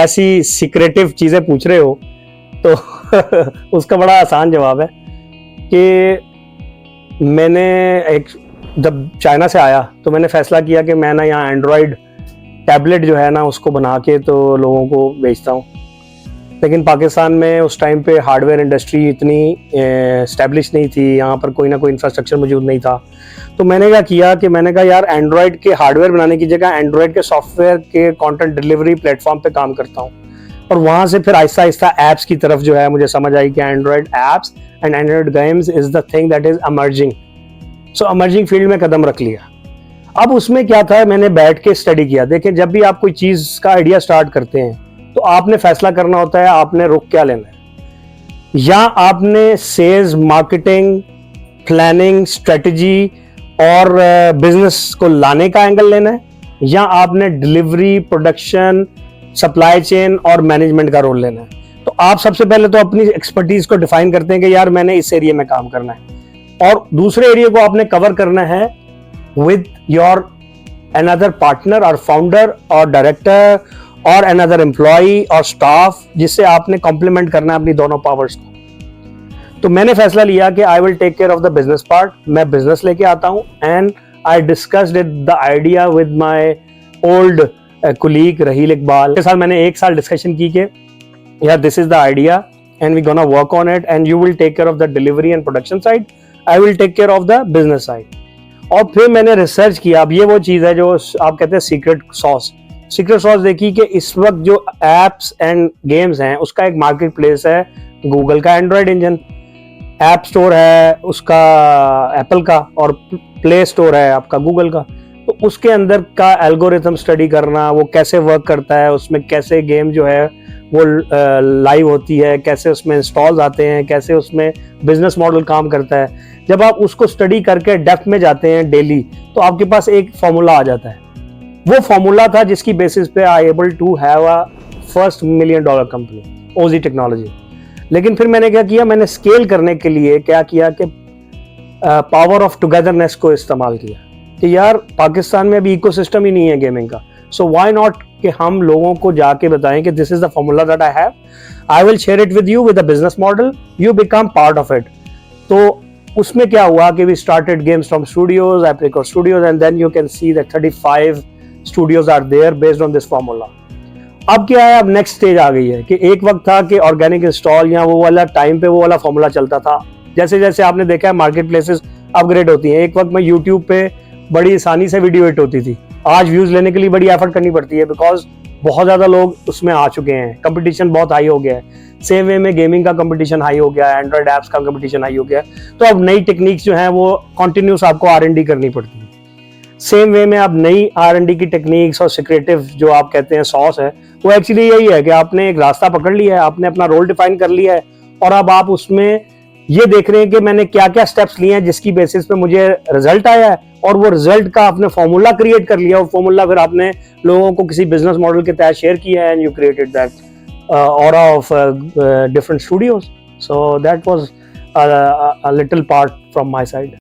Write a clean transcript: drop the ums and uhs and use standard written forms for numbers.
ऐसी सीक्रेटिव चीजें पूछ रहे हो तो उसका बड़ा आसान जवाब है कि मैंने जब चाइना से आया तो मैंने फैसला किया कि मैं ना यहाँ एंड्रॉयड टैबलेट जो है ना उसको बना के तो लोगों को बेचता हूँ। लेकिन पाकिस्तान में उस टाइम पे हार्डवेयर इंडस्ट्री इतनी एस्टेब्लिश नहीं थी, यहाँ पर कोई ना कोई इंफ्रास्ट्रक्चर मौजूद नहीं था। तो मैंने क्या किया कि मैंने कहा यार एंड्रॉयड के हार्डवेयर बनाने की जगह एंड्रॉयड के सॉफ्टवेयर के कंटेंट डिलीवरी प्लेटफॉर्म पे काम करता हूँ। और वहाँ से फिर आहिस्ता आहिस्ता ऐप्स की तरफ जो है मुझे समझ आई कि Android apps and Android games is the thing that is emerging. So emerging field में कदम रख लिया। अब उसमें क्या था, मैंने बैठ के स्टडी किया। देखें, जब भी आप कोई चीज़ का आइडिया स्टार्ट करते हैं तो आपने फैसला करना होता है आपने रुख क्या लेना है। या आपने सेल्स, मार्केटिंग, प्लानिंग, स्ट्रेटजी और बिजनेस को लाने का एंगल लेना है, या आपने डिलीवरी, प्रोडक्शन, सप्लाई चेन और मैनेजमेंट का रोल लेना है। तो आप सबसे पहले तो अपनी एक्सपर्टीज को डिफाइन करते हैं कि यार मैंने इस एरिया में काम करना है, और दूसरे एरिया को आपने कवर करना है विद योर अनदर पार्टनर और फाउंडर और डायरेक्टर और अनदर एम्प्लॉय और स्टाफ, जिससे आपने कॉम्प्लीमेंट करना है अपनी दोनों पावर्स को। तो मैंने फैसला लिया कि I will take care of the business part. मैं बिजनेस लेके आता हूं and I discussed the idea with my old colleague Raheel Iqbal के साथ। मैंने एक साल डिस्कशन की कि यार this is the idea and we gonna work on it and you will take care of the delivery and production side, I will take care of the business side. और फिर मैंने रिसर्च किया। अब ये वो चीज़ है जो आप कहते हैं सीक्रेट सॉस। सीक्रेट सॉस देखी कि इस वक्त जो एप्स एंड गेम्स हैं उसका एक मार्केट प्लेस है गूगल का एंड्रॉयड इंजन, ऐप स्टोर है उसका एप्पल का, और प्ले स्टोर है आपका गूगल का। तो उसके अंदर का एल्गोरिथम स्टडी करना, वो कैसे वर्क करता है, उसमें कैसे गेम जो है वो लाइव होती है, कैसे उसमें इंस्टॉल्स आते हैं, कैसे उसमें बिजनेस मॉडल काम करता है। जब आप उसको स्टडी करके डेप्थ में जाते हैं डेली, तो आपके पास एक फॉर्मूला आ जाता है। वो फॉर्मूला था जिसकी बेसिस पे I able to have a first $1 million company OG technology. लेकिन फिर मैंने क्या किया, मैंने स्केल करने के लिए क्या किया कि पावर ऑफ टुगेदरनेस को इस्तेमाल किया कि यार पाकिस्तान में अभी इकोसिस्टम ही नहीं है गेमिंग का। सो व्हाई नॉट कि हम लोगों को जाके बताएं कि this is the formula that I have, I will share it with you with a business model, you become part of it. तो उसमें क्या हुआ कि we started games from studios, apricot studios, and then you can see that 35 studios are there based on this formula. अब क्या है, अब next stage आ गई है कि एक वक्त था कि ऑर्गेनिक इंस्टॉल या वो वाला टाइम पे वो वाला फॉर्मूला चलता था। जैसे जैसे आपने देखा है मार्केट प्लेसेस अपग्रेड होती हैं। एक वक्त में यूट्यूब पे बड़ी आसानी से वीडियो हिट होती थी, आज व्यूज लेने के लिए बड़ी एफर्ट करनी पड़ती है बिकॉज बहुत ज्यादा लोग उसमें आ चुके हैं, कंपटीशन बहुत हाई हो गया है। सेम वे में गेमिंग का कंपटीशन हाई हो गया है, एंड्रॉइड ऐप्स का कंपटीशन हाई हो गया है। तो अब नई टेक्निक्स जो हैं वो कंटिन्यूस आपको R&D करनी पड़ती है। सेम वे में अब नई R&D की टेक्निक्स और सिक्रेटिव जो आप कहते हैं सॉस है, वो एक्चुअली यही है कि आपने एक रास्ता पकड़ लिया है, आपने अपना रोल डिफाइन कर लिया है, और अब आप उसमें ये देख रहे हैं कि मैंने क्या क्या स्टेप्स लिए हैं जिसकी बेसिस पे मुझे रिजल्ट आया है, और वो रिजल्ट का आपने फॉर्मूला क्रिएट कर लिया, और फॉर्मूला फिर आपने लोगों को किसी बिजनेस मॉडल के तहत शेयर किया है and you created that aura of different studios. So that was a little part from my side.